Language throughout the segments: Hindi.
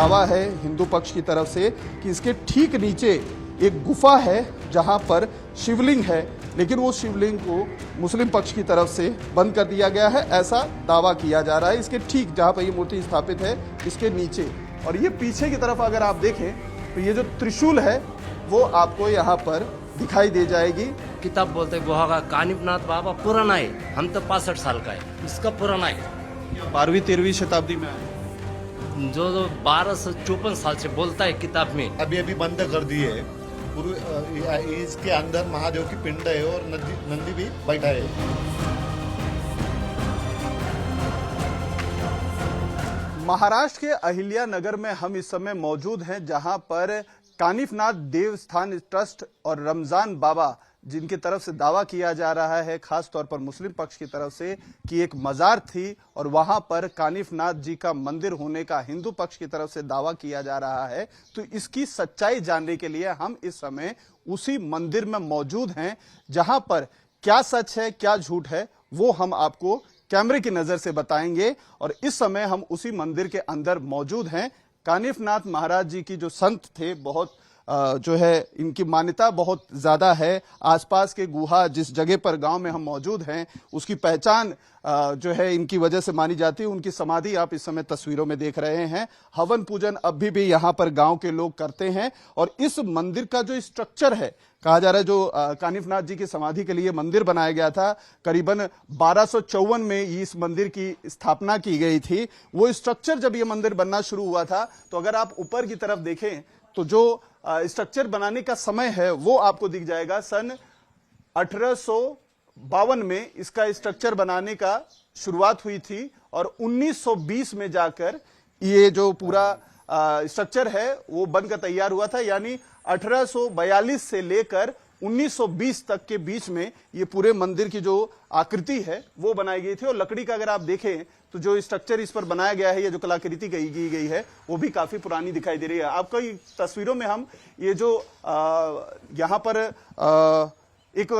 दावा है हिंदू पक्ष की तरफ से कि इसके ठीक नीचे एक गुफा है जहां पर शिवलिंग है, लेकिन वो शिवलिंग को मुस्लिम पक्ष की तरफ से बंद कर दिया गया है, ऐसा दावा किया जा रहा है। इसके ठीक जहां पर ये मूर्ति स्थापित है इसके नीचे, और ये पीछे की तरफ अगर आप देखें तो ये जो त्रिशूल है वो आपको यहाँ पर दिखाई दे जाएगी। किताब बोलते वो होगा कानिफनाथ बाबा पुराना है, हम तो 65 साल का है, इसका पुराना है। 12वीं-13वीं शताब्दी में आया, जो 1254 साल से बोलता है किताब में। अभी बंद कर दिए। इसके अंदर महादेव की पिंड है और नंदी भी बैठा है। महाराष्ट्र के अहिल्या नगर में हम इस समय मौजूद हैं, जहां पर कानिफनाथ देवस्थान ट्रस्ट और रमजान बाबा जिनकी तरफ से दावा किया जा रहा है, खास तौर पर मुस्लिम पक्ष की तरफ से, कि एक मजार थी और वहां पर कानिफनाथ जी का मंदिर होने का हिंदू पक्ष की तरफ से दावा किया जा रहा है। तो इसकी सच्चाई जानने के लिए हम इस समय उसी मंदिर में मौजूद हैं, जहां पर क्या सच है क्या झूठ है वो हम आपको कैमरे की नजर से बताएंगे। और इस समय हम उसी मंदिर के अंदर मौजूद हैं। कानिफनाथ महाराज जी की जो संत थे, बहुत जो है इनकी मान्यता बहुत ज्यादा है। आसपास के गुहा जिस जगह पर गांव में हम मौजूद हैं उसकी पहचान जो है इनकी वजह से मानी जाती है। उनकी समाधि आप इस समय तस्वीरों में देख रहे हैं। हवन पूजन अभी भी यहाँ पर गांव के लोग करते हैं। और इस मंदिर का जो स्ट्रक्चर है, कहा जा रहा है जो कानिफनाथ जी की समाधि के लिए मंदिर बनाया गया था, करीबन 1254 में इस मंदिर की स्थापना की गई थी। वो स्ट्रक्चर जब ये मंदिर बनना शुरू हुआ था, तो अगर आप ऊपर की तरफ देखें तो जो स्ट्रक्चर बनाने का समय है वो आपको दिख जाएगा। सन 1852 में इसका स्ट्रक्चर बनाने का शुरुआत हुई थी और 1920 में जाकर ये जो पूरा स्ट्रक्चर है वो बनकर तैयार हुआ था। यानी 1842 से लेकर 1920 तक के बीच में ये पूरे मंदिर की जो आकृति है वो बनाई गई थी। और लकड़ी का अगर आप देखें तो जो स्ट्रक्चर इस पर बनाया गया है, ये जो कलाकृति की गई है वो भी काफी पुरानी दिखाई दे रही है। आपको तस्वीरों में हम ये जो यहाँ पर एक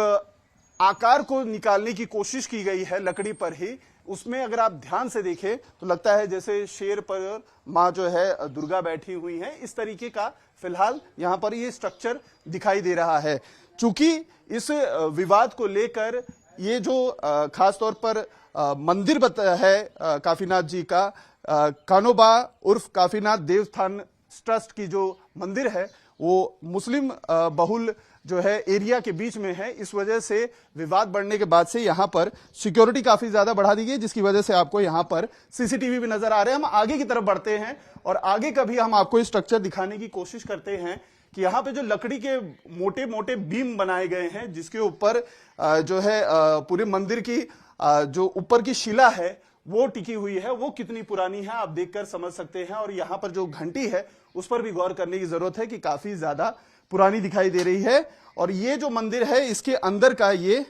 आकार को निकालने की कोशिश की गई है लकड़ी पर ही, उसमें अगर आप ध्यान से देखें तो लगता है जैसे शेर पर माँ जो है दुर्गा बैठी हुई है, इस तरीके का फिलहाल यहाँ पर ये स्ट्रक्चर दिखाई दे रहा है। चूंकि इस विवाद को लेकर ये जो खास तौर पर मंदिर है काफीनाथ जी का, कानोबा उर्फ काफीनाथ देवस्थान ट्रस्ट की जो मंदिर है वो मुस्लिम बहुल जो है एरिया के बीच में है। इस वजह से विवाद बढ़ने के बाद से यहाँ पर सिक्योरिटी काफी ज्यादा बढ़ा दी गई, जिसकी वजह से आपको यहाँ पर सीसीटीवी भी नजर आ रहे हैं। हम आगे की तरफ बढ़ते हैं और आगे का भी हम आपको स्ट्रक्चर दिखाने की कोशिश करते हैं कि यहाँ पे जो लकड़ी के मोटे मोटे बीम बनाए गए हैं, जिसके ऊपर जो है पूरे मंदिर की जो ऊपर की शिला है वो टिकी हुई है, वो कितनी पुरानी है आप देखकर समझ सकते हैं। और यहाँ पर जो घंटी है उस पर भी गौर करने की जरूरत है कि काफी ज्यादा पुरानी दिखाई दे रही है। और ये जो मंदिर है इसके अंदर का ये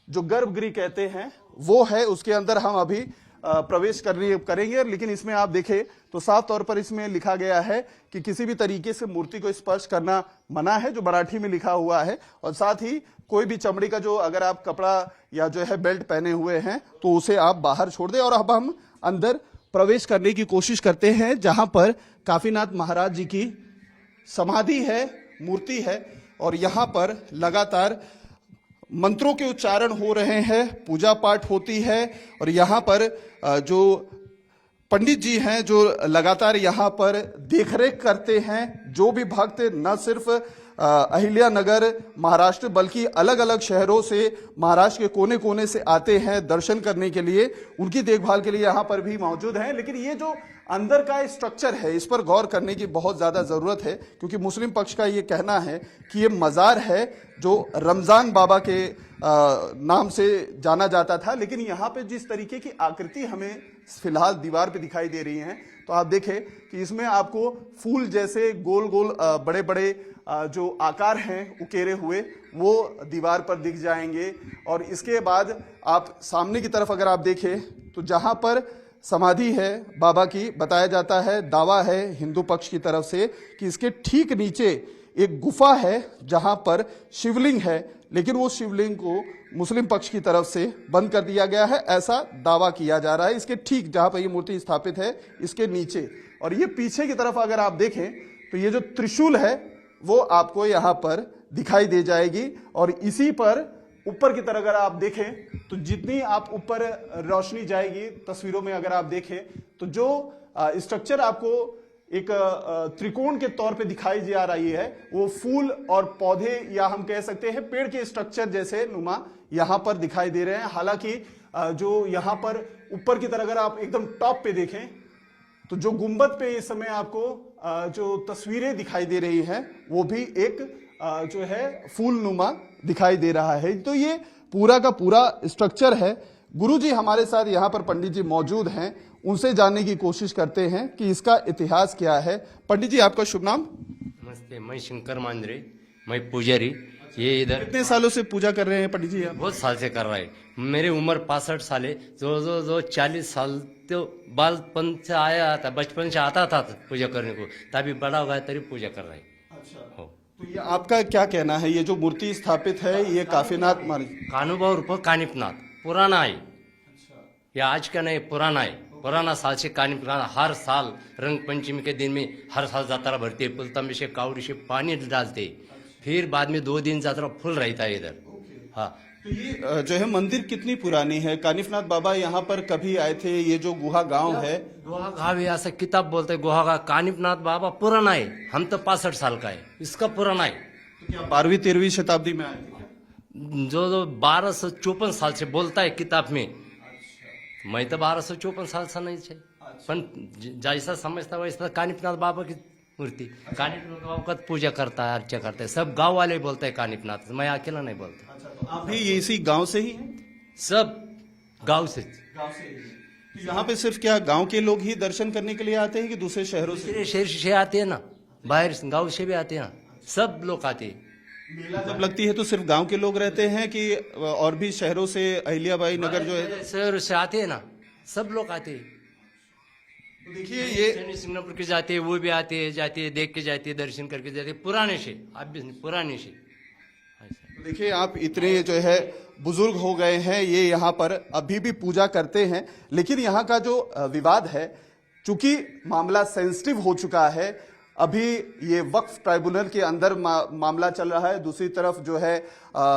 जो गर्भगृह कहते हैं वो है, उसके अंदर हम अभी प्रवेश करेंगे। लेकिन इसमें आप देखें तो साफ तौर पर इसमें लिखा गया है कि किसी भी तरीके से मूर्ति को स्पर्श करना मना है, जो मराठी में लिखा हुआ है। और साथ ही कोई भी चमड़ी का जो अगर आप कपड़ा या जो है बेल्ट पहने हुए हैं तो उसे आप बाहर छोड़ दें। और अब हम अंदर प्रवेश करने की कोशिश करते हैं, जहां पर काफीनाथ महाराज जी की समाधि है, मूर्ति है, और यहां पर लगातार मंत्रों के उच्चारण हो रहे हैं, पूजा पाठ होती है। और यहाँ पर जो पंडित जी हैं जो लगातार यहाँ पर देखरेख करते हैं, जो भी भक्त न सिर्फ अहिल्या नगर महाराष्ट्र बल्कि अलग अलग शहरों से महाराष्ट्र के कोने कोने से आते हैं दर्शन करने के लिए, उनकी देखभाल के लिए यहाँ पर भी मौजूद हैं। लेकिन ये जो अंदर का स्ट्रक्चर है इस पर गौर करने की बहुत ज्यादा जरूरत है, क्योंकि मुस्लिम पक्ष का ये कहना है कि ये मजार है जो रमजान बाबा के नाम से जाना जाता था। लेकिन यहाँ पे जिस तरीके की आकृति हमें फिलहाल दीवार पे दिखाई दे रही है, तो आप देखें कि इसमें आपको फूल जैसे गोल गोल बड़े बड़े जो आकार हैं उकेरे हुए वो दीवार पर दिख जाएंगे। और इसके बाद आप सामने की तरफ अगर आप देखें तो जहां पर समाधि है बाबा की, बताया जाता है, दावा है हिंदू पक्ष की तरफ से कि इसके ठीक नीचे एक गुफा है जहां पर शिवलिंग है, लेकिन वो शिवलिंग को मुस्लिम पक्ष की तरफ से बंद कर दिया गया है, ऐसा दावा किया जा रहा है। इसके ठीक जहां पर ये मूर्ति स्थापित है इसके नीचे, और ये पीछे की तरफ अगर आप देखें तो ये जो त्रिशूल है वो आपको यहां पर दिखाई दे जाएगी, और इसी पर ऊपर की तरफ अगर आप देखें तो जितनी आप ऊपर रोशनी जाएगी तस्वीरों में अगर आप देखें तो जो स्ट्रक्चर आपको एक त्रिकोण के तौर पे दिखाई जा रही है वो फूल और पौधे या हम कह सकते हैं पेड़ के स्ट्रक्चर जैसे नुमा यहां पर दिखाई दे रहे हैं। हालांकि जो यहां पर ऊपर की तरफ अगर आप एकदम टॉप पे देखें तो जो गुंबद पे इस समय आपको जो तस्वीरें दिखाई दे रही हैं वो भी एक जो है फूल नुमा दिखाई दे रहा है। तो ये पूरा का पूरा स्ट्रक्चर है। गुरुजी हमारे साथ यहाँ पर पंडित जी मौजूद हैं, उनसे जानने की कोशिश करते हैं कि इसका इतिहास क्या है। पंडित जी आपका शुभ नाम? नमस्ते, मैं शंकर मांद्रे, मैं पुजारी। ये इधर कितने सालों से पूजा कर रहे हैं पंडित जी आप? बहुत साल से कर रहा है। मेरी उम्र 65 साल है। जो 40 साल तो बालपन से आया था, बचपन से आता था पूजा करने को, तभी बड़ा हो गया तभी पूजा कर रहा है। अच्छा, हो तो ये आपका क्या कहना है, ये जो मूर्ति स्थापित है ये काफीनाथ महाराज? कानूबाव रूप कानिपनाथ पुराना है। ये आज का नहीं, पुराना है। पुराना साल से कानिपनाथ हर साल रंग पंचमी के दिन में हर साल यात्रा भरती है। पुलतम से कावड़ी से पानी डालते, फिर बाद में 2 दिन यात्रा फुल रहता है इधर। हाँ, तो ये जो है मंदिर कितनी पुरानी है? कानिफनाथ बाबा यहाँ पर कभी आए थे? ये जो गुहा गांव है, गुहा गाँव ऐसा किताब बोलते हैं, गुहा का कानिपनाथ बाबा पुराना है। हम तो 65 साल का है, इसका पुराना है। तो क्या 12वीं-13वीं शताब्दी में आए थे? जो 1254 साल से बोलता है किताब में। मैं तो 1254 साल से नहीं छे, पण जैसा समझता वैसा कानिपनाथ बाबा की मूर्ति, कानिपनाथ बाबा का पूजा करता है, अर्चा करता है। सब गांव वाले बोलते हैं कानिपनाथ, मैं अकेला नहीं बोलता। तो आप भी ये इसी गांव से ही हैं? सब गांव से। गांव से ही। तो यहाँ पे सिर्फ क्या गांव के लोग ही दर्शन करने के लिए आते हैं कि दूसरे शहरों से? दूसरे शहर से आते हैं ना, बाहर गांव से भी आते हैं ना, सब लोग आते हैं। मेला जब लगती है तो सिर्फ गांव के लोग रहते हैं कि और भी शहरों से, अहिल्याबाई नगर जो है? शहर से आते हैं ना, सब लोग आते हैं। तो देखिए ये शनि सिंगापुर के जाते हैं, वो भी आते हैं, जाते हैं, देख के जाते हैं, दर्शन करके जाते हैं। पुराने से, अब भी पुराने से। तो देखिए आप इतने जो है बुजुर्ग हो गए हैं, ये यहाँ पर अभी भी पूजा करते हैं। लेकिन यहाँ का जो विवाद है, चूंकि मामला सेंसिटिव हो चुका है, अभी ये वक्फ ट्राइब्यूनल के अंदर मामला चल रहा है। दूसरी तरफ जो है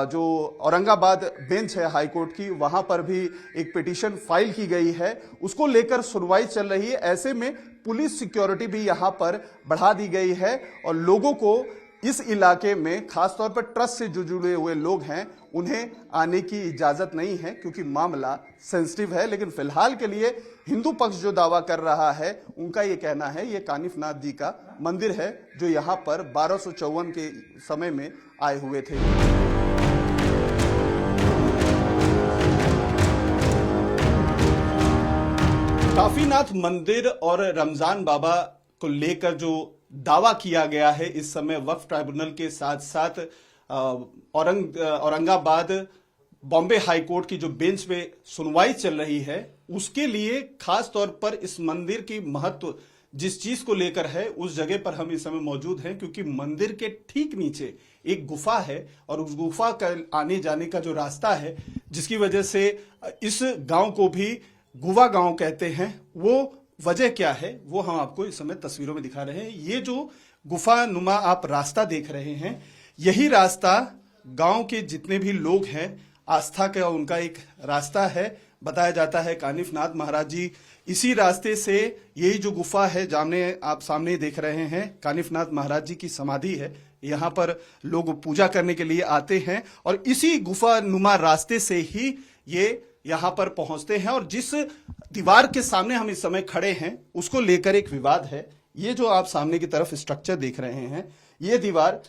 जो औरंगाबाद बेंच है हाई कोर्ट की, वहां पर भी एक पिटीशन फाइल की गई है, उसको लेकर सुनवाई चल रही है। ऐसे में पुलिस सिक्योरिटी भी यहां पर बढ़ा दी गई है और लोगों को इस इलाके में खासतौर पर ट्रस्ट से जो जुड़े हुए लोग हैं उन्हें आने की इजाजत नहीं है, क्योंकि मामला सेंसिटिव है। लेकिन फिलहाल के लिए हिंदू पक्ष जो दावा कर रहा है, उनका ये कहना है ये कानिफनाथ जी का मंदिर है जो यहाँ पर 1254 के समय में आए हुए थे। काफीनाथ मंदिर और रमजान बाबा को लेकर जो दावा किया गया है, इस समय वक्फ ट्राइब्यूनल के साथ साथ औरंगाबाद बॉम्बे हाई कोर्ट की जो बेंच पे सुनवाई चल रही है, उसके लिए खास तौर पर इस मंदिर की महत्व जिस चीज को लेकर है, उस जगह पर हम इस समय मौजूद हैं, क्योंकि मंदिर के ठीक नीचे एक गुफा है और उस गुफा का आने जाने का जो रास्ता है, जिसकी वजह से इस गांव को भी गुवा गांव कहते हैं, वो वजह क्या है वो हम आपको इस समय तस्वीरों में दिखा रहे हैं। ये जो गुफा नुमा आप रास्ता देख रहे हैं, यही रास्ता गांव के जितने भी लोग हैं, आस्था का उनका एक रास्ता है। बताया जाता है कानिफनाथ महाराज जी इसी रास्ते से, यही जो गुफा है आप सामने देख रहे हैं, कानिफनाथ महाराज जी की समाधि है। यहाँ पर लोग पूजा करने के लिए आते हैं और इसी गुफा नुमा रास्ते से ही ये यहाँ पर पहुंचते हैं। और जिस दीवार के सामने हम इस समय खड़े हैं, उसको लेकर एक विवाद है। ये जो आप सामने की तरफ स्ट्रक्चर देख रहे हैं, ये दीवार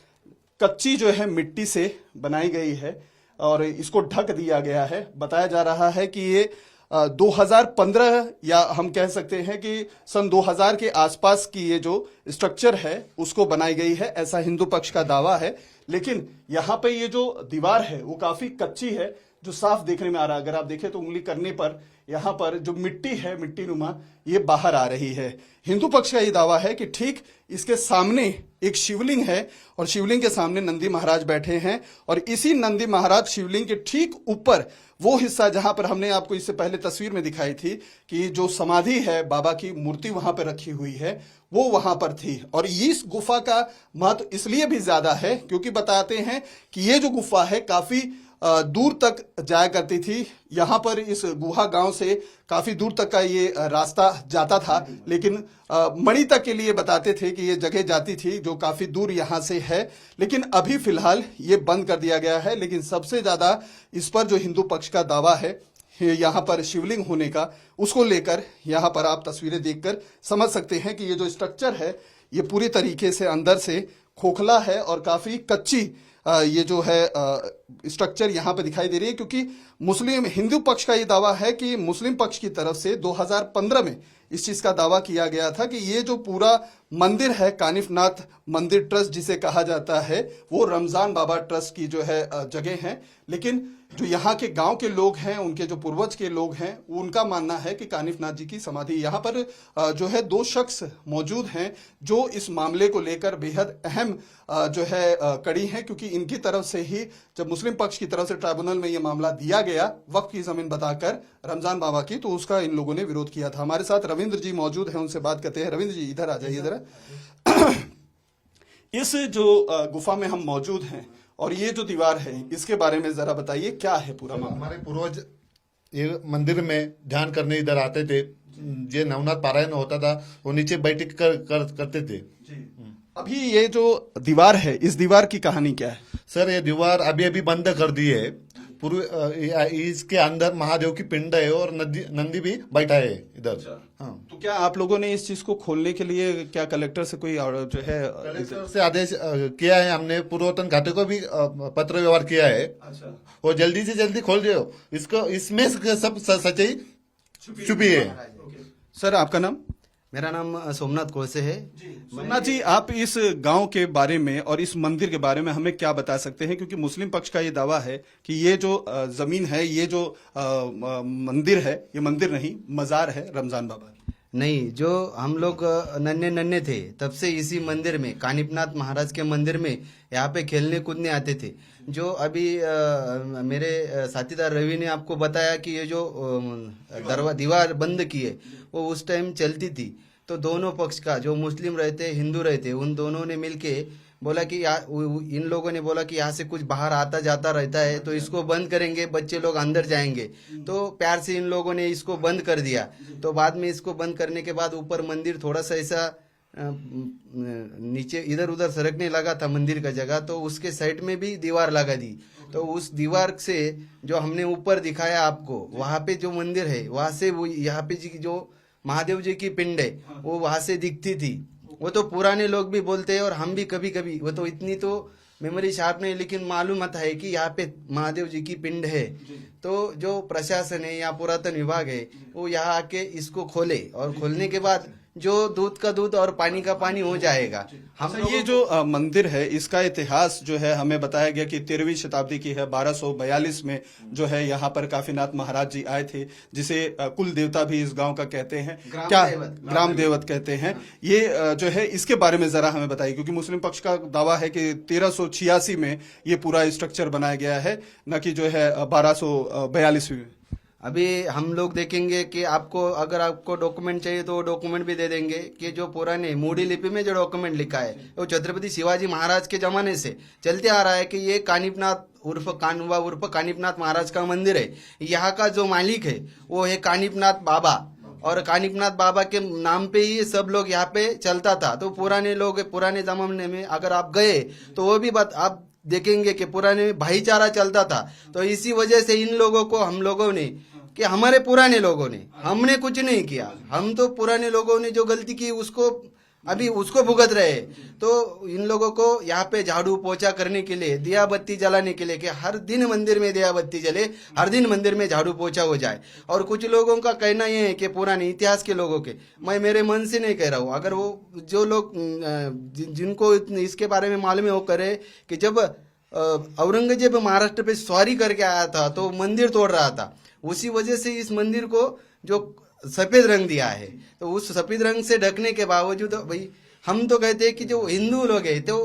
कच्ची जो है मिट्टी से बनाई गई है और इसको ढक दिया गया है। बताया जा रहा है कि ये 2015 या हम कह सकते हैं कि सन 2000 के आसपास की ये जो स्ट्रक्चर है उसको बनाई गई है, ऐसा हिंदू पक्ष का दावा है। लेकिन यहाँ पे ये जो दीवार है वो काफी कच्ची है, जो साफ देखने में आ रहा है। अगर आप देखें तो उंगली करने पर यहाँ पर जो मिट्टी है, मिट्टी नुमा, ये बाहर आ रही है। हिंदू पक्ष का ये दावा है कि ठीक इसके सामने एक शिवलिंग है और शिवलिंग के सामने नंदी महाराज बैठे हैं और इसी नंदी महाराज शिवलिंग के ठीक ऊपर वो हिस्सा जहां पर हमने आपको इससे पहले तस्वीर में दिखाई थी कि जो समाधि है बाबा की मूर्ति वहां पर रखी हुई है वो वहां पर थी। और इस गुफा का महत्व इसलिए भी ज्यादा है क्योंकि बताते हैं कि ये जो गुफा है काफी दूर तक जाया करती थी। यहाँ पर इस गुहा गांव से काफी दूर तक का ये रास्ता जाता था, लेकिन मणि तक के लिए बताते थे कि ये जगह जाती थी जो काफी दूर यहाँ से है। लेकिन अभी फिलहाल ये बंद कर दिया गया है। लेकिन सबसे ज्यादा इस पर जो हिंदू पक्ष का दावा है यहाँ पर शिवलिंग होने का, उसको लेकर यहाँ पर आप तस्वीरें देखकर समझ सकते हैं कि ये जो स्ट्रक्चर है ये पूरी तरीके से अंदर से खोखला है और काफी कच्ची ये जो है स्ट्रक्चर यहाँ पे दिखाई दे रही है। क्योंकि मुस्लिम हिंदू पक्ष का ये दावा है कि मुस्लिम पक्ष की तरफ से 2015 में इस चीज का दावा किया गया था कि ये जो पूरा मंदिर है कानिफनाथ मंदिर ट्रस्ट जिसे कहा जाता है वो रमजान बाबा ट्रस्ट की जो है जगह है। लेकिन जो यहाँ के गांव के लोग हैं, उनके जो पूर्वज के लोग हैं, उनका मानना है कि कानिफनाथ जी की समाधि यहाँ पर जो है 2 शख्स मौजूद हैं जो इस मामले को लेकर बेहद अहम जो है कड़ी हैं। क्योंकि इनकी तरफ से ही जब मुस्लिम पक्ष की तरफ से ट्राइब्यूनल में ये मामला दिया गया वक्फ की जमीन बताकर रमजान बाबा की, तो उसका इन लोगों ने विरोध किया था। हमारे साथ रविंद्र जी मौजूद हैं, उनसे बात करते हैं। रविंद्र जी इधर आ जाइए जरा। इस जो गुफा में हम मौजूद हैं और ये जो दीवार है इसके बारे में जरा बताइए क्या है पूरा मामला। हमारे पूर्वज ये मंदिर में ध्यान करने इधर आते थे। ये नवनाथ पारायण होता था, वो नीचे बैठ करते थे। अभी ये जो दीवार है इस दीवार की कहानी क्या है? सर ये दीवार अभी अभी बंद कर दी है। इसके अंदर महादेव की पिंड है और नंदी भी बैठा है इधर। हाँ, तो क्या आप लोगों ने इस चीज को खोलने के लिए क्या कलेक्टर से कोई जो है कलेक्टर से आदेश किया है? हमने पूर्वतन खाते को भी पत्र व्यवहार किया है। अच्छा। वो जल्दी से जल्दी खोल दो इसको, इसमें सब सच्चाई छुपी है। सर आपका नाम? मेरा नाम सोमनाथ कोसे है। सोमनाथ जी, आप इस गांव के बारे में और इस मंदिर के बारे में हमें क्या बता सकते हैं? क्योंकि मुस्लिम पक्ष का ये दावा है कि ये जो जमीन है, ये जो मंदिर है, ये मंदिर नहीं मजार है रमजान बाबा की। नहीं, जो हम लोग नन्हे नन्हे थे तब से इसी मंदिर में, कानिपनाथ महाराज के मंदिर में यहाँ पे खेलने कूदने आते थे। जो अभी मेरे साथीदार रवि ने आपको बताया कि ये जो दीवार बंद की है वो उस टाइम चलती थी। तो दोनों पक्ष का, जो मुस्लिम रहते हिंदू रहते, उन दोनों ने मिलके बोला कि इन लोगों ने बोला कि यहाँ से कुछ बाहर आता जाता रहता है तो इसको बंद करेंगे, बच्चे लोग अंदर जाएंगे। तो प्यार से इन लोगों ने इसको बंद कर दिया। तो बाद में इसको बंद करने के बाद ऊपर मंदिर थोड़ा सा ऐसा नीचे इधर उधर सरकने लगा था मंदिर का जगह, तो उसके साइड में भी दीवार लगा दी। तो उस दीवार से जो हमने ऊपर दिखाया आपको, वहां पे जो मंदिर है वहां से वो यहाँ पे जो महादेव जी की पिंड है वो वहां से दिखती थी। वो तो पुराने लोग भी बोलते हैं और हम भी कभी कभी, वो तो इतनी तो मेमोरी शार्प नहीं, लेकिन मालूम आता है कि यहाँ पे महादेव जी की पिंड है। तो जो प्रशासन है या पुरातन विभाग है वो यहाँ आके इसको खोले और खोलने के बाद जो दूध का दूध और पानी का पानी हो जाएगा। हम ये जो मंदिर है इसका इतिहास जो है हमें बताया गया कि 13वीं शताब्दी की है। 1242 में जो है यहाँ पर काफीनाथ महाराज जी आए थे, जिसे कुल देवता भी इस गांव का कहते हैं, ग्राम देवत कहते हैं। ये जो है इसके बारे में जरा हमें बताइए, क्योंकि मुस्लिम पक्ष का दावा है कि 1386 में ये पूरा स्ट्रक्चर बनाया गया है, न कि जो है 1242 में। अभी हम लोग देखेंगे कि आपको अगर आपको डॉक्यूमेंट चाहिए तो डॉक्यूमेंट भी दे देंगे कि जो पुराने मूडी लिपि में जो डॉक्यूमेंट लिखा है वो छत्रपति शिवाजी महाराज के जमाने से चलते आ रहा है कि ये कानिपनाथ उर्फ कानवा उर्फ कानिपनाथ महाराज का मंदिर है। यहाँ का जो मालिक है वो है कानिपनाथ बाबा, और कानिपनाथ बाबा के नाम पे ही सब लोग यहाँ पे चलता था। तो पुराने लोग पुराने जमाने में अगर आप गए तो वो भी बात आप देखेंगे कि पुराने भाईचारा चलता था। तो इसी वजह से इन लोगों को, हम लोगों ने, कि हमारे पुराने लोगों ने, हमने कुछ नहीं किया, हम तो पुराने लोगों ने जो गलती की उसको अभी उसको भुगत रहे। तो इन लोगों को यहाँ पे झाड़ू पोछा करने के लिए, दिया बत्ती जलाने के लिए कि हर दिन मंदिर में दिया बत्ती जले, हर दिन मंदिर में झाड़ू पोछा हो जाए। और कुछ लोगों का कहना ये है कि पुराने इतिहास के लोगों के, मैं मेरे मन से नहीं कह रहा हूँ, अगर वो जो लोग जिनको इसके बारे में मालूम है वो करे कि जब औरंगजेब महाराष्ट्र पे स्वारी करके आया था तो मंदिर तोड़ रहा था, उसी वजह से इस मंदिर को जो सफेद रंग दिया है। तो उस सफेद रंग से ढकने के बावजूद भाई हम तो कहते हैं कि जो हिंदू लोग हैं तो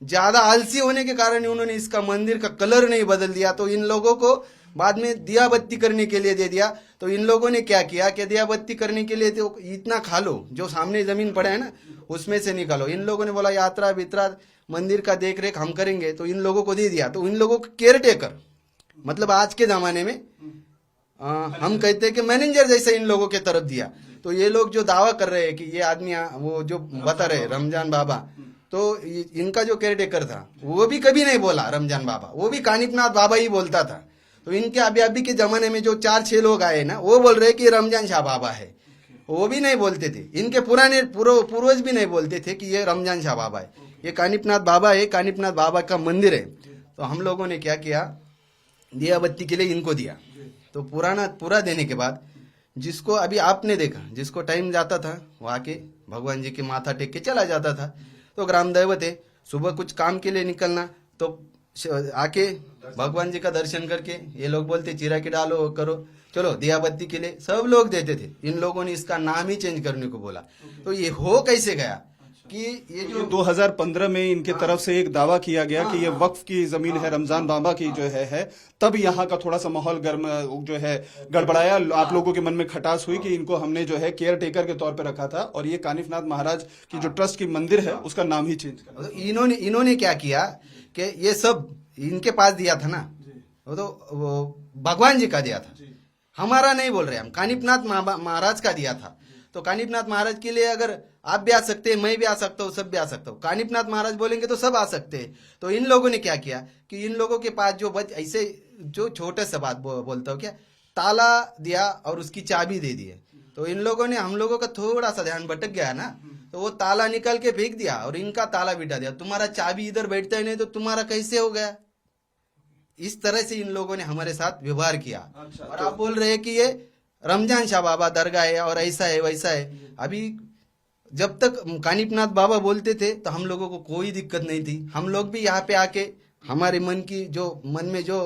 ज्यादा आलसी होने के कारण उन्होंने इसका मंदिर का कलर नहीं बदल दिया, तो इन लोगों को बाद में दिया बत्ती करने के लिए दे दिया। तो इन लोगों ने क्या किया कि दिया बत्ती करने के लिए तो इतना खा लो, जो सामने जमीन पड़ा है ना उसमें से निकालो। इन लोगों ने बोला यात्रा वित्रा मंदिर का देख रेख हम करेंगे, तो इन लोगों को दे दिया। तो इन लोगों को केयर टेकर, मतलब आज के जमाने में हम कहते हैं कि मैनेजर जैसे इन लोगों के तरफ दिया। तो ये लोग जो दावा कर रहे हैं कि ये आदमी वो जो बता रहे रमजान बाबा, तो इनका जो केयर टेकर था वो भी कभी नहीं बोला रमजान बाबा, वो भी कानिपनाथ बाबा ही बोलता था। तो इनके अभी के जमाने में जो 4-6 लोग आए ना, वो बोल रहे कि रमजान शाह बाबा है, वो भी नहीं बोलते थे। इनके पुराने पूर्वज भी नहीं बोलते थे कि ये रमजान शाह बाबा है, ये कानिपनाथ बाबा है, कानिपनाथ बाबा का मंदिर है। तो हम लोगों ने क्या किया, दिया बत्ती के लिए इनको दिया। तो पूरा देने के बाद जिसको अभी आपने देखा, जिसको टाइम जाता था वो आके भगवान जी के माथा टेक के चला जाता था। तो ग्राम दैवत है, सुबह कुछ काम के लिए निकलना तो आके भगवान जी का दर्शन करके ये लोग बोलते चिरा के डालो करो, चलो दिया बत्ती के लिए सब लोग देते थे। इन लोगों ने इसका नाम ही चेंज करने को बोला। तो ये हो कैसे गया कि ये जो 2015 में इनके तरफ से एक दावा किया गया कि ये वक्फ की जमीन है, रमजान बाबा की जो है तब यहाँ का थोड़ा सा माहौल गर्म जो है गड़बड़ाया, आप लोगों के मन में खटास हुई कि इनको हमने जो है केयर टेकर के तौर पे रखा था और ये कानिफनाथ महाराज की जो ट्रस्ट की मंदिर है उसका नाम ही चेंज कर। इन्होंने क्या किया कि ये सब इनके पास दिया था ना, वो तो भगवान जी का दिया था, हमारा नहीं बोल रहे हम, कानिपनाथ महाराज का दिया था। तो कानिपनाथ महाराज के लिए अगर आप भी आ सकते हैं, मैं भी आ सकता हूँ, सब भी आ सकता हूँ, कानिपनाथ महाराज बोलेंगे तो सब आ सकते हैं। तो इन लोगों ने क्या किया कि इन लोगों के पास जो ऐसे जो छोटे से बात बोलता हूँ क्या, ताला दिया और उसकी चाबी दे दी है। तो इन लोगों ने, हम लोगों का थोड़ा सा ध्यान भटक गया ना, तो वो ताला निकल के फेंक दिया और इनका ताला बिठा दिया। तुम्हारा चाबी इधर बैठता ही नहीं तो तुम्हारा कैसे हो गया? इस तरह से इन लोगों ने हमारे साथ व्यवहार किया। और आप बोल रहे हैं कि ये रमजान शाह बाबा दरगाह है और ऐसा है वैसा है। अभी जब तक कानिपनाथ बाबा बोलते थे तो हम लोगों को कोई दिक्कत नहीं थी। हम लोग भी यहाँ पे आके हमारे मन में जो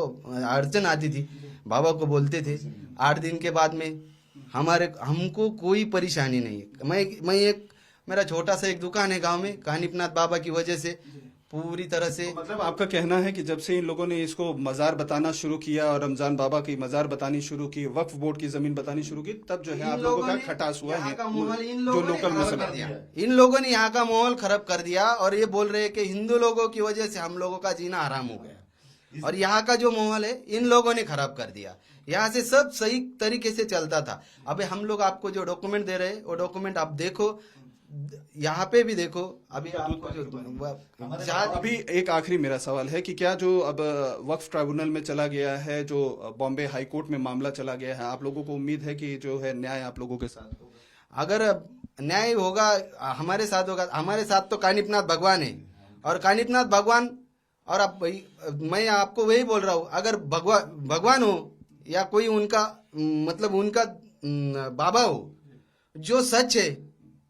अड़चन आती थी बाबा को बोलते थे। 8 दिन के बाद में हमको कोई परेशानी नहीं है। मेरा छोटा सा एक दुकान है गांव में, कानिपनाथ बाबा की वजह से पूरी तरह से। मतलब आपका कहना है कि जब से इन लोगों ने इसको मजार बताना शुरू किया और रमजान बाबा की मजार बतानी शुरू की, वक्फ बोर्ड की जमीन बतानी शुरू की, तब जो है आप लोगों का खटास हुआ है, जो लोकल मुसलमान, इन लोगों ने यहाँ का माहौल खराब कर दिया। और ये बोल रहे हैं कि हिंदू लोगों की वजह से हम लोगों का जीना हराम हो गया। और यहाँ का जो माहौल है इन लोगों ने खराब कर दिया। यहाँ से सब सही तरीके से चलता था। अबे हम लोग आपको जो डॉक्यूमेंट दे रहे हैं वो डॉक्यूमेंट आप देखो, यहाँ पे भी देखो। अभी अभी एक आखिरी मेरा सवाल है कि क्या जो अब वक्फ ट्राइब्यूनल में चला गया है, जो बॉम्बे हाई कोर्ट में मामला चला गया है, आप लोगों को उम्मीद है कि जो है न्याय आप लोगों के साथ होगा? अगर न्याय होगा हमारे साथ होगा। हमारे साथ तो कानिपनाथ भगवान है और कानिपनाथ भगवान, और अब मैं आपको वही बोल रहा हूँ, अगर भगवान हो या कोई उनका मतलब उनका बाबा हो, जो सच है,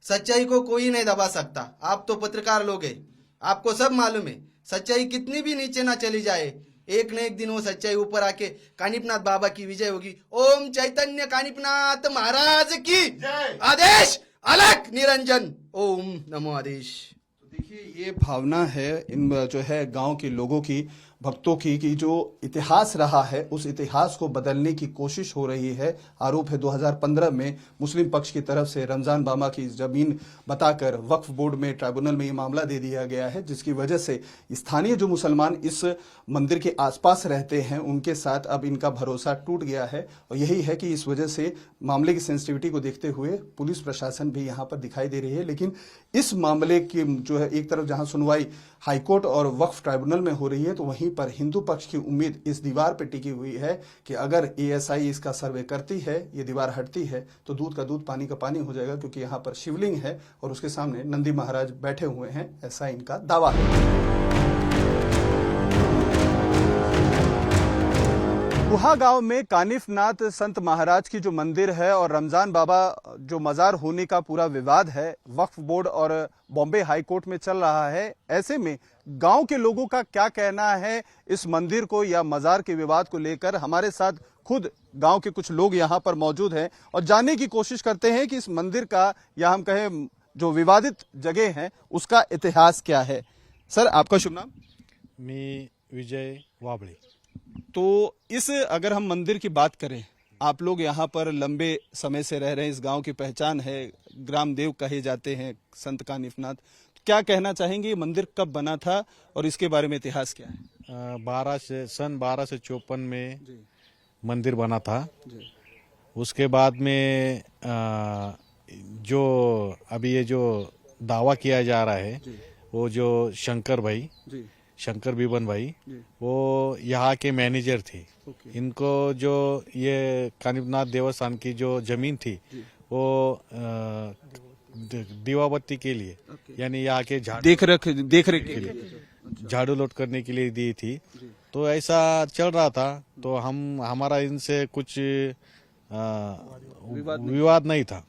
सच्चाई को कोई नहीं दबा सकता। आप तो पत्रकार लोग हैं, आपको सब मालूम है। सच्चाई कितनी भी नीचे ना चली जाए, एक न एक दिन वो सच्चाई ऊपर आके कानिपनाथ बाबा की विजय होगी। ओम चैतन्य कानिपनाथ महाराज की आदेश अलग निरंजन। ओम नमो आदेश। देखिए ये भावना है इन जो है गांव के लोगों की, भक्तों की, कि जो इतिहास रहा है उस इतिहास को बदलने की कोशिश हो रही है। आरोप है 2015 में मुस्लिम पक्ष की तरफ से रमजान बाबा की जमीन बताकर वक्फ बोर्ड में, ट्राइब्यूनल में ये मामला दे दिया गया है, जिसकी वजह से स्थानीय जो मुसलमान इस मंदिर के आसपास रहते हैं उनके साथ अब इनका भरोसा टूट गया है। और यही है कि इस वजह से मामले की सेंसिटिविटी को देखते हुए पुलिस प्रशासन भी यहाँ पर दिखाई दे रही है। लेकिन इस मामले की जो है एक तरफ जहाँ सुनवाई हाईकोर्ट और वक्फ ट्राइब्यूनल में हो रही है, तो वहीं पर हिंदू पक्ष की उम्मीद इस दीवार पर टिकी हुई है कि अगर एएसआई इसका सर्वे करती है, ये दीवार हटती है, तो दूध का दूध पानी का पानी हो जाएगा, क्योंकि यहाँ पर शिवलिंग है और उसके सामने नंदी महाराज बैठे हुए हैं, ऐसा इनका दावा है। कुहा गांव में कानिफनाथ संत महाराज की जो मंदिर है और रमजान बाबा जो मजार होने का पूरा विवाद है, वक्फ बोर्ड और बॉम्बे हाई कोर्ट में चल रहा है। ऐसे में गांव के लोगों का क्या कहना है इस मंदिर को या मजार के विवाद को लेकर, हमारे साथ खुद गांव के कुछ लोग यहां पर मौजूद हैं और जानने की कोशिश करते हैं कि इस मंदिर का, या हम कहें जो विवादित जगह है उसका इतिहास क्या है। सर, आपका शुभ नाम? मी विजय वाबळे। तो इस अगर हम मंदिर की बात करें, आप लोग यहाँ पर लंबे समय से रह रहे हैं, इस गांव की पहचान है, ग्राम देव कहे जाते हैं संत कानिफनाथ। क्या कहना चाहेंगे, ये मंदिर कब बना था और इसके बारे में इतिहास क्या है? सन 1254 में मंदिर बना था। उसके बाद में जो अभी ये जो दावा किया जा रहा है, वो जो शंकर बीबन भाई, वो यहाँ के मैनेजर थे। इनको जो ये कानिफनाथ देवस्थान की जो जमीन थी, वो दीवाबत्ती के लिए, यानी यहाँ के देख रेख के लिए, झाड़ू लोट करने के लिए दी थी। तो ऐसा चल रहा था, तो हमारा इनसे कुछ विवाद नहीं था।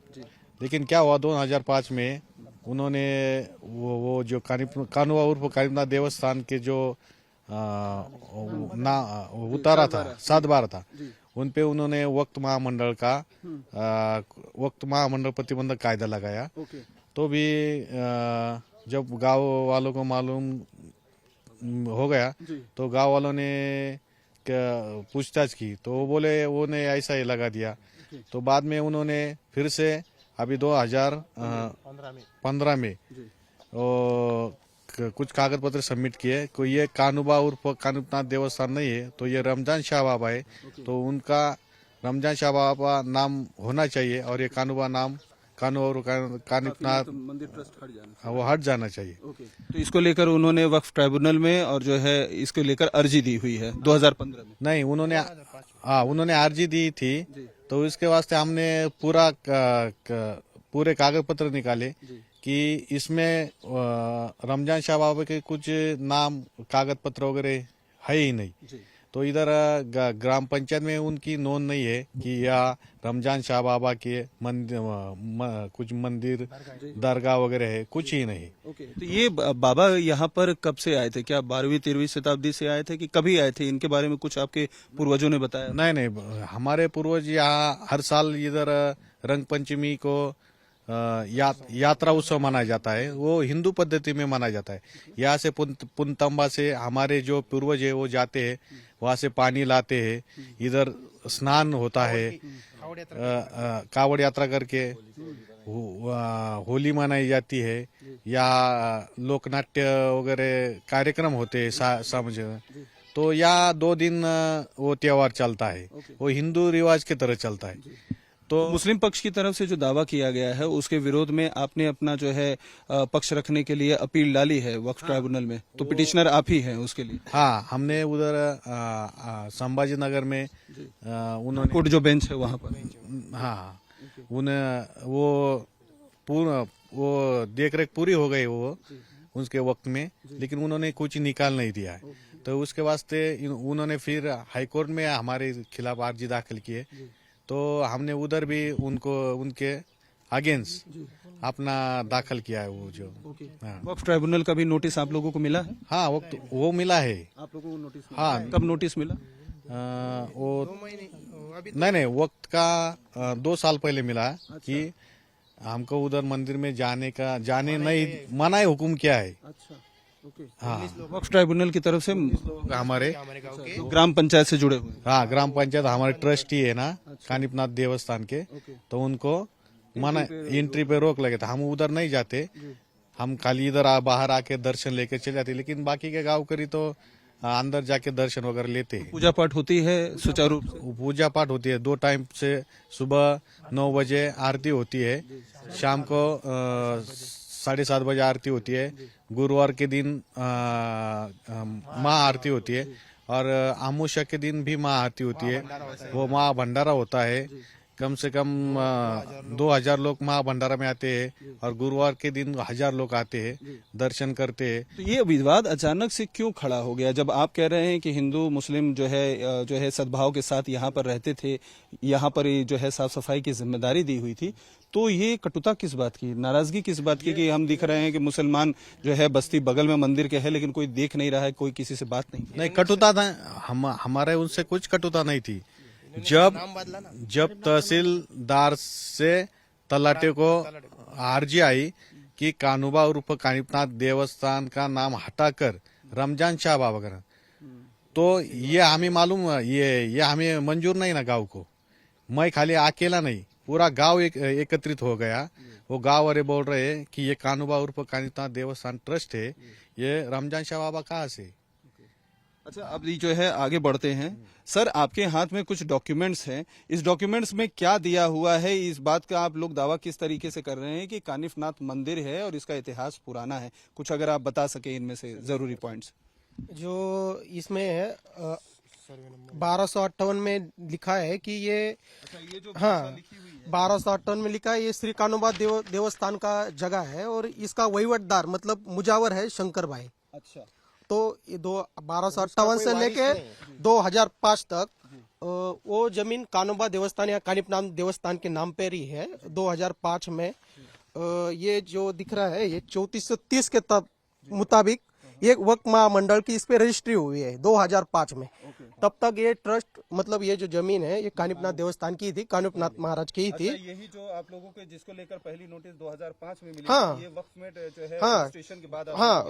लेकिन क्या हुआ, 2005 में उन्होंने वो जो कानुआ उर्फ कानिफनाथ देवस्थान के जो उतारा था, 7 बार था, उन पे उन्होंने वक्त महामंडल प्रतिबंधक कायदा लगाया। तो भी जब गांव वालों को मालूम हो गया, तो गांव वालों ने पूछताछ की, तो वो बोले उन्होंने ऐसा ही लगा दिया। तो बाद में उन्होंने फिर से अभी 2015 में कुछ कागज पत्र सबमिट किए। कोई ये कानुबा उर्फ कानिफनाथ देवस्थान नहीं है, तो ये रमजान शाह बाबा है, तो उनका रमजान शाह बाबा नाम होना चाहिए और ये कानुबा नाम और कानिफनाथ मंदिर ट्रस्ट वो हट जाना चाहिए। तो इसको लेकर उन्होंने वक्फ ट्राइब्यूनल में और जो है इसको लेकर अर्जी दी हुई है 2015 में। नहीं, उन्होंने अर्जी दी थी, तो इसके वास्ते हमने पूरे कागज पत्र निकाले कि इसमें रमजान शाह बाबा के कुछ नाम कागज पत्र वगैरह है ही नहीं। तो इधर ग्राम पंचायत में उनकी नोंद नहीं है कि यह रमजान शाह बाबा के कुछ मंदिर दरगाह वगैरह है, कुछ ही नहीं। तो ये बाबा यहाँ पर कब से आए थे? क्या 12वीं-13वीं शताब्दी से आए थे कि कभी आए थे? इनके बारे में कुछ आपके पूर्वजों ने बताया? नहीं, हमारे पूर्वज यहाँ हर साल इधर रंग पंचमी को यात्रा उत्सव मनाया जाता है। वो हिंदू पद्धति में मनाया जाता है। यहाँ से पुनतंबा से हमारे जो पूर्वज है वो जाते हैं, वहाँ से पानी लाते हैं, इधर स्नान होता है, कावड़ यात्रा करके होली मनाई जाती है, या लोकनाट्य वगैरह कार्यक्रम होते हैं समझ। तो यहाँ 2 दिन वो त्योहार चलता है, वो हिंदू रिवाज की तरह चलता है। तो मुस्लिम पक्ष की तरफ से जो दावा किया गया है उसके विरोध में आपने अपना जो है पक्ष रखने के लिए अपील डाली है वक्फ ट्राइब्यूनल में, तो पिटिशनर आप ही हैं उसके लिए? हाँ, हमने उधर संभाजी नगर में उन्होंने कोर्ट जो बेंच है वहां पर, हाँ, उन्हें वो देख रेख पूरी हो गई वो उसके वक्त में, लेकिन उन्होंने कुछ निकाल नहीं दिया है। तो उसके वास्ते उन्होंने फिर हाईकोर्ट में हमारे खिलाफ अर्जी दाखिल की है। तो हमने उधर भी उनके अगेंस्ट अपना दाखिल किया है वो जो। हाँ। वक्फ ट्राइब्यूनल का भी नोटिस आप लोगों को मिला है? हाँ, वो मिला है। आप लोगों को नोटिस? हाँ। कब नोटिस मिला? वो नहीं, वक्त का 2 साल पहले मिला कि हमको उधर मंदिर में जाने नहीं मना हुकुम किया है। अच्छा, हाँ, वक्फ ट्राइब्यूनल की तरफ से हमारे ग्राम पंचायत से जुड़े हुए? हाँ, ग्राम पंचायत हमारे ट्रस्टी है ना कानिफनाथ देवस्थान के, तो उनको मना एंट्री पे रोक लगे था। हम उधर नहीं जाते, हम खाली इधर बाहर आके दर्शन लेके चले जाते, लेकिन बाकी के गाँव करी तो अंदर जाके दर्शन वगैरह लेते हैं। पूजा पाठ होती है सुचारू? पूजा पाठ होती है 2 टाइम से, सुबह 9 बजे आरती होती है, शाम को 7:30 बजे आरती होती है, गुरुवार के दिन माँ आरती होती है, और आमोशा के दिन भी माँ आरती होती है। वो माँ भंडारा होता है, कम से कम 2000 लोग माँ भंडारा में आते हैं, और गुरुवार के दिन 1000 लोग आते हैं, दर्शन करते हैं। तो ये विवाद अचानक से क्यों खड़ा हो गया, जब आप कह रहे हैं कि हिंदू मुस्लिम जो है सद्भाव के साथ यहाँ पर रहते थे, यहाँ पर जो है साफ सफाई की जिम्मेदारी दी हुई थी, तो ये कटुता किस बात की, नाराजगी किस बात की कि हम दिख रहे हैं कि मुसलमान जो है बस्ती बगल में मंदिर के है, लेकिन कोई देख नहीं रहा है, कोई किसी से बात नहीं? कटुता था, हमारे उनसे कुछ कटुता नहीं थी। जब तहसीलदार से तलाटे को अर्जी आई कि कानूबा उर्फ कानिपनाथ देवस्थान का नाम हटाकर रमजान शाह बाबा करें, तो ये हमें मालूम, ये हमें मंजूर नहीं ना गांव को। मैं खाली अकेला नहीं, पूरा गांव एकत्रित हो गया। वो गांव वाले बोल रहे हैं कि ये कानूबा उर्फ कानिपनाथ देवस्थान ट्रस्ट है, ये रमजान शाह बाबा कहाँ से। अच्छा, अब ये जो है आगे बढ़ते हैं सर, आपके हाथ में कुछ डॉक्यूमेंट्स हैं, इस डॉक्यूमेंट्स में क्या दिया हुआ है, इस बात का आप लोग दावा किस तरीके से कर रहे हैं कि कानिफनाथ मंदिर है और इसका इतिहास पुराना है, कुछ अगर आप बता सके इनमें से जरूरी पॉइंट्स। जो इसमें है 1258 में लिखा है कि ये हाँ 1258 में लिखा है ये श्री कानोबा देवस्थान का जगह है और इसका वहीवटदार मतलब मुजावर है शंकर भाई। अच्छा, तो ये 1258 से लेके 2005 तक वो जमीन कानोबा देवस्थान या कानिपनाथ देवस्थान के नाम पर ही है। 2005 में ये जो दिख रहा है ये 3430 के मुताबिक ये वक्फ महामंडल की इस पे रजिस्ट्री हुई है 2005 में। तब तक ये ट्रस्ट मतलब ये जो जमीन है ये कानिपनाथ देवस्थान की थी, कानिपनाथ महाराज की ही थी। अच्छा, यही जो आप लोगों के जिसको लेकर पहली नोटिस 2005 में मिली, हाँ, ये वक्फ में जो है हाँ, रजिस्ट्रेशन के बाद हाँ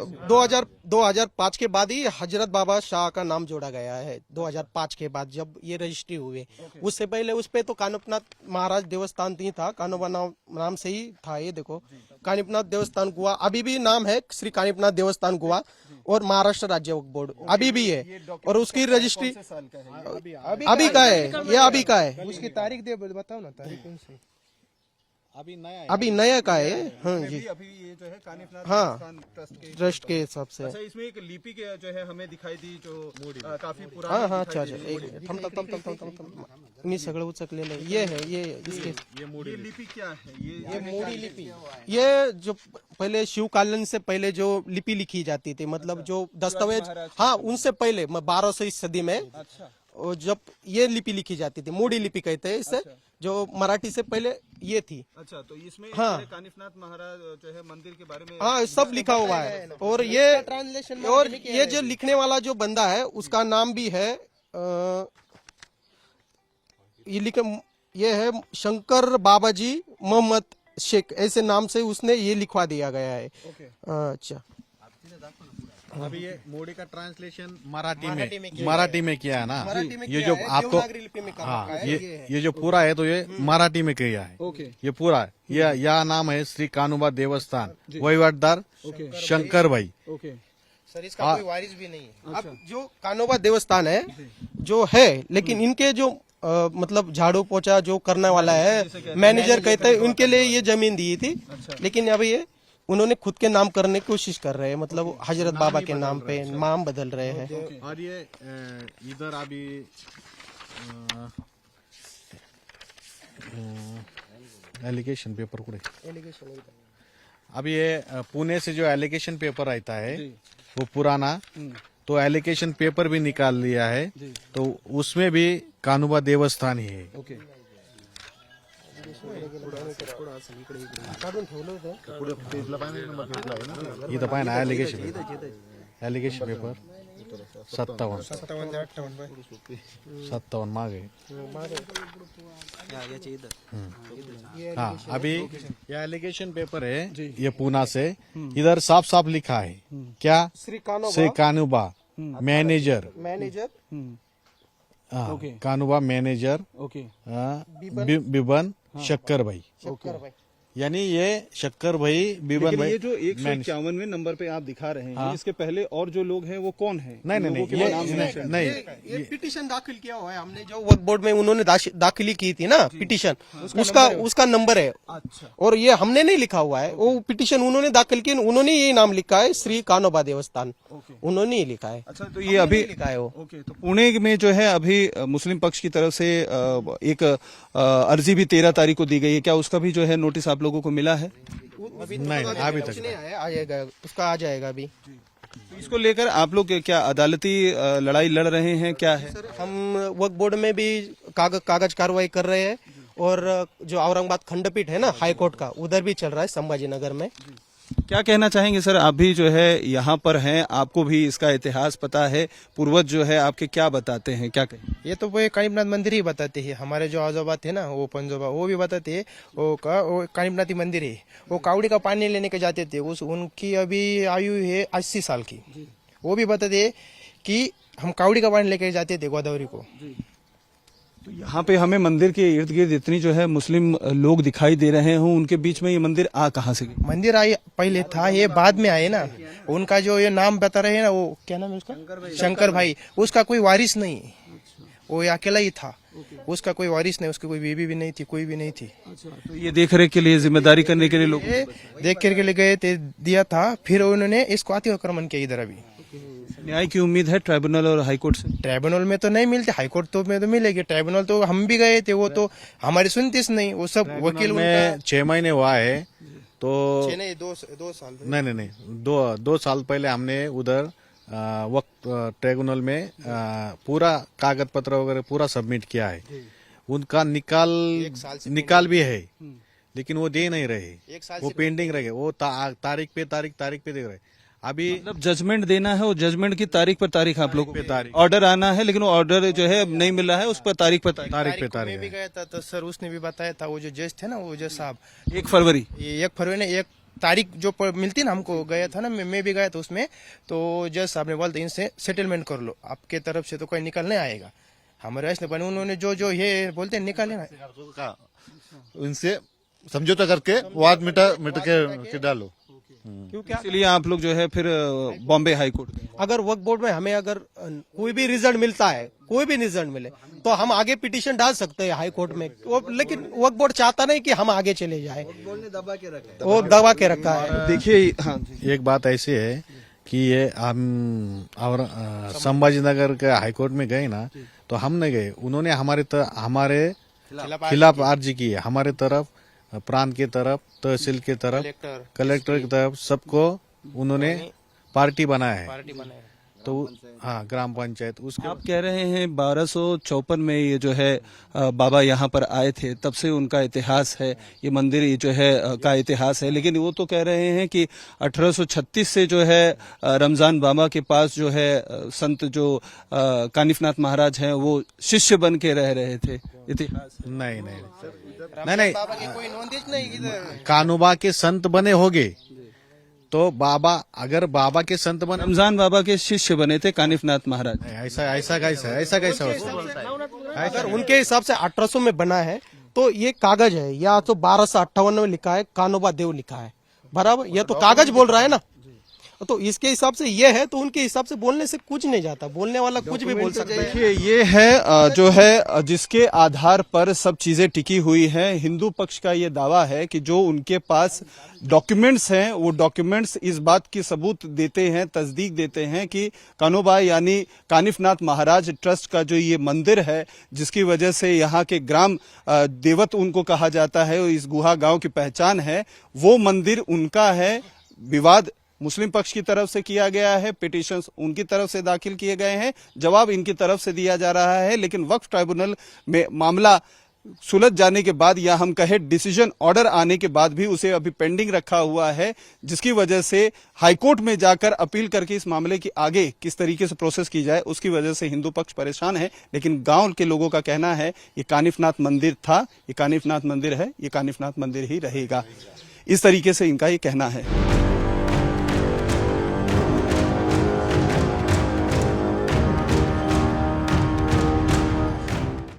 2005 के बाद ही हजरत बाबा शाह का नाम जोड़ा गया है। 2005 के बाद जब ये रजिस्ट्री हुई, उससे पहले उस पे तो कानिपनाथ महाराज देवस्थान ही था, कानोबा नाम से ही था। ये देखो कानिपनाथ देवस्थान गोवा अभी भी नाम है, श्री कानिपनाथ देवस्थान गोवा, और महाराष्ट्र राज्य वक्फ बोर्ड अभी भी है। और उसकी रजिस्ट्री अभी का है, ये अभी का है। उसकी तारीख दे बताओ ना, तारीख कौन सी? अभी नया का है। हाँ जी, अभी ये जो है कानिफनाथ हाँ, देवस्थान ट्रस्ट के हिसाब से। अच्छा, इसमें एक लिपि के जो है हमें दिखाई दी जो काफी पुरानी। हाँ हाँ, अच्छा अच्छा, मी सगळं उचकलेलं ये है, ये इसके ये लिपि क्या है? ये मोड़ी लिपि, ये जो पहले शिव कालीन से पहले जो लिपि लिखी जाती थी, मतलब जो दस्तावेज, हाँ उनसे पहले 1200 सदी में और जब ये लिपि लिखी जाती थी, मोड़ी लिपि कहते हैं इसे, जो मराठी से पहले ये थी। अच्छा, तो इसमें हाँ, कानिफनाथ महाराज जो है मंदिर के बारे में हाँ सब लिखा हुआ है। और ये ट्रांसलेशन, और ये जो लिखने वाला जो बंदा है उसका नाम भी है ये है शंकर बाबाजी मोहम्मद शेख, ऐसे नाम से उसने ये लिखवा दिया गया है। अच्छा, अभी ये मोड़ी का ट्रांसलेशन मराठी में किया है ना, ये जो आपको, हाँ ये जो पूरा है तो ये मराठी में किया है। ये पूरा है, ये यह नाम है श्री कानोबा देवस्थान, वहीवटदार शंकर भाई। सर इसका कोई वारिस भी नहीं है। अब जो कानोबा देवस्थान है जो है, लेकिन इनके जो मतलब झाड़ू पोछा जो करने वाला है मैनेजर कहते हैं, उनके लिए ये जमीन दी थी। लेकिन अभी ये उन्होंने खुद के नाम करने की कोशिश कर रहे हैं, मतलब हजरत बाबा के नाम पे नाम बदल रहे हैं। और ये इधर अभी एलिगेशन पेपर कुछ, अब ये पुणे से जो एलिगेशन पेपर आता है वो पुराना, तो एलिगेशन पेपर भी निकाल लिया है, तो उसमें भी कानोबा देवस्थान ही है। इथं पाहिजे ना एलिगेशन पेपर 57 मागे। हाँ, अभी ये एलिगेशन पेपर है, ये पूना से, इधर साफ साफ लिखा है क्या, Shri Kanoba manager, Kanoba manager Vivian शक्कर भाई, यानी ये शक्कर भाई बिबन भाई। ये जो 151वें नंबर पे आप दिखा रहे हैं, इसके पहले और जो लोग हैं वो कौन है? नहीं, ये पिटीशन दाखिल किया हुआ है हमने, जो वक्फ बोर्ड में उन्होंने दाखिली की थी ना पिटीशन, उसका नंबर है। अच्छा, और ये हमने नहीं लिखा हुआ है, वो पिटीशन उन्होंने दाखिल की, उन्होंने यही नाम लिखा है श्री कानोबा देवस्थान, उन्होंने ही लिखा है। अच्छा, तो ये अभी लिखा है वो। तो पुणे में जो है अभी मुस्लिम पक्ष की तरफ से एक अर्जी भी 13 तारीख को दी गई है, क्या उसका भी जो है नोटिस आप लोगों को मिला है? नहीं, अभी तक नहीं आया, आ जाएगा, उसका आ जाएगा अभी। तो इसको लेकर आप लोग क्या अदालती लड़ाई लड़ रहे हैं, क्या है? सर हम वक्फ बोर्ड में भी कागज कार्रवाई कर रहे हैं, और जो औरंगाबाद खंडपीठ है ना हाई कोर्ट का, उधर भी चल रहा है संभाजी नगर में। क्या कहना चाहेंगे सर, आप भी जो है यहाँ पर हैं, आपको भी इसका इतिहास पता है, पूर्वज जो है आपके क्या बताते हैं, क्या कहें? ये तो वो कानिपनाथ मंदिर ही बताते हैं। हमारे जो आजोबा थे ना, वो पंजोबा, वो भी बताते हैं वो कानिपनाथी मंदिर है। वो कावड़ी का पानी लेने के जाते थे, उनकी अभी आयु है 80 साल की। वो भी बताते हैं कि हम कावड़ी का पानी लेके जाते थे गोदावरी को। तो यहाँ पे हमें मंदिर के इर्द गिर्द इतनी जो है मुस्लिम लोग दिखाई दे रहे हों, उनके बीच में ये मंदिर आ कहाँ से गई? मंदिर आई पहले था, ये बाद में आए ना। उनका जो ये नाम बता रहे हैं ना, वो क्या नाम है उसका, शंकर भाई, उसका कोई वारिस नहीं, वो अकेला ही था। उसका कोई वारिस नहीं, उसकी कोई बीवी भी नहीं थी, कोई भी नहीं थी। तो ये देख रेख के लिए, जिम्मेदारी करने के लिए लोग ये देख करके ले गए थे, दिया था, फिर उन्होंने इसको अतिक्रमण किया इधर। अभी न्याय की उम्मीद है ट्राइब्यूनल और हाईकोर्ट से? ट्राइब्यूनल में तो नहीं मिलते, हाईकोर्ट तो में तो मिलेगी। ट्राइब्यूनल तो हम भी गए थे, वो तो हमारी सुनतीस नहीं, वो सब वकील में 6 महीने हुआ है तो नहीं, दो साल नहीं, दो साल पहले हमने उधर वक्त ट्राइब्यूनल में पूरा कागज पत्र वगैरह पूरा सबमिट किया है। उनका निकाल भी है, लेकिन वो दे नहीं रहे, वो पेंडिंग रहे, वो तारीख पे दे रहे। अभी मतलब जजमेंट देना है, वो जजमेंट की तारीख पर तारीख आप लोगों पे तारीख। ऑर्डर आना है, लेकिन ऑर्डर जो है नहीं मिल रहा है, उस पर तारीख पर तारीख। मैं भी गया था, तो सर उसने भी बताया था, वो जो जज थे ना, वो जज साहब, 1 फरवरी 1 फरवरी ने एक तारीख जो मिलती ना हमको, गया था ना, मैं भी गया था उसमें। तो जज साहब ने बोलते इनसे सेटलमेंट कर लो, आपके तरफ से तो कोई निकल नहीं आएगा। हमारे ऐसे बने, उन्होंने जो ये बोलते निकाले ना, इनसे समझौता करके वाद मिट के डालो। क्योंकि इसलिए आप लोग जो है फिर बॉम्बे हाई कोर्ट गए। अगर वक्फ बोर्ड में हमें अगर कोई भी रिजल्ट मिलता है, कोई भी रिजल्ट मिले, तो हम आगे पिटीशन डाल सकते हैं हाई कोर्ट में। लेकिन वक्फ बोर्ड चाहता नहीं कि हम आगे चले जाए, वो दबा के रखा है। देखिए, हाँ, एक बात ऐसी है कि ये हम और संभाजी नगर के हाईकोर्ट में गए ना, तो हम नहीं गए, उन्होंने हमारे खिलाफ अर्जी की है। हमारे तरफ, प्रांत की तरफ, तहसील की तरफ, कलेक्टर की तरफ, सबको उन्होंने पार्टी बनाया है। तो हाँ, ग्राम पंचायत उसके। आप कह रहे हैं 1254 में ये जो है बाबा यहाँ पर आए थे, तब से उनका इतिहास है, ये मंदिर ये जो है का इतिहास है। लेकिन वो तो कह रहे हैं कि 1836 से जो है रमजान बाबा के पास जो है संत जो कानिफनाथ महाराज हैं, वो शिष्य बन के रह रहे थे। इतिहास नहीं, बाबा की कोई नोटिस नहीं इधर। कानूबा के संत बने होगे तो बाबा, अगर बाबा के संत बने, रमजान बाबा के शिष्य बने थे कानिफनाथ महाराज। ऐसा कैसा हो सकता है? अगर उनके हिसाब से 1800 में बना है, तो ये कागज है, या तो 1258 में लिखा है, कानोबा देव लिखा है, बराबर। ये तो कागज बोल रहा है ना, तो इसके हिसाब से ये है, तो उनके हिसाब से बोलने से कुछ नहीं जाता, बोलने वाला कुछ भी बोल सकता है। देखिए, ये है जो है जिसके आधार पर सब चीजें टिकी हुई हैं। हिंदू पक्ष का ये दावा है कि जो उनके पास डॉक्यूमेंट्स हैं, वो डॉक्यूमेंट्स इस बात की सबूत देते हैं, तस्दीक देते हैं कि कानोबा यानी कानिफनाथ महाराज ट्रस्ट का जो ये मंदिर है, जिसकी वजह से यहाँ के ग्राम देवत उनको कहा जाता है, इस गुहा गांव की पहचान है, वो मंदिर उनका है। विवाद मुस्लिम पक्ष की तरफ से किया गया है, पिटीशंस उनकी तरफ से दाखिल किए गए हैं, जवाब इनकी तरफ से दिया जा रहा है। लेकिन वक्फ ट्राइब्यूनल में मामला सुलझ जाने के बाद, या हम कहे डिसीजन ऑर्डर आने के बाद भी उसे अभी पेंडिंग रखा हुआ है, जिसकी वजह से हाईकोर्ट में जाकर अपील करके इस मामले की आगे किस तरीके से प्रोसेस की जाए, उसकी वजह से हिंदू पक्ष परेशान है। लेकिन गांव के लोगों का कहना है ये कानिफनाथ मंदिर था, ये कानिफनाथ मंदिर है, ये कानिफनाथ मंदिर ही रहेगा। इस तरीके से इनका ये कहना है।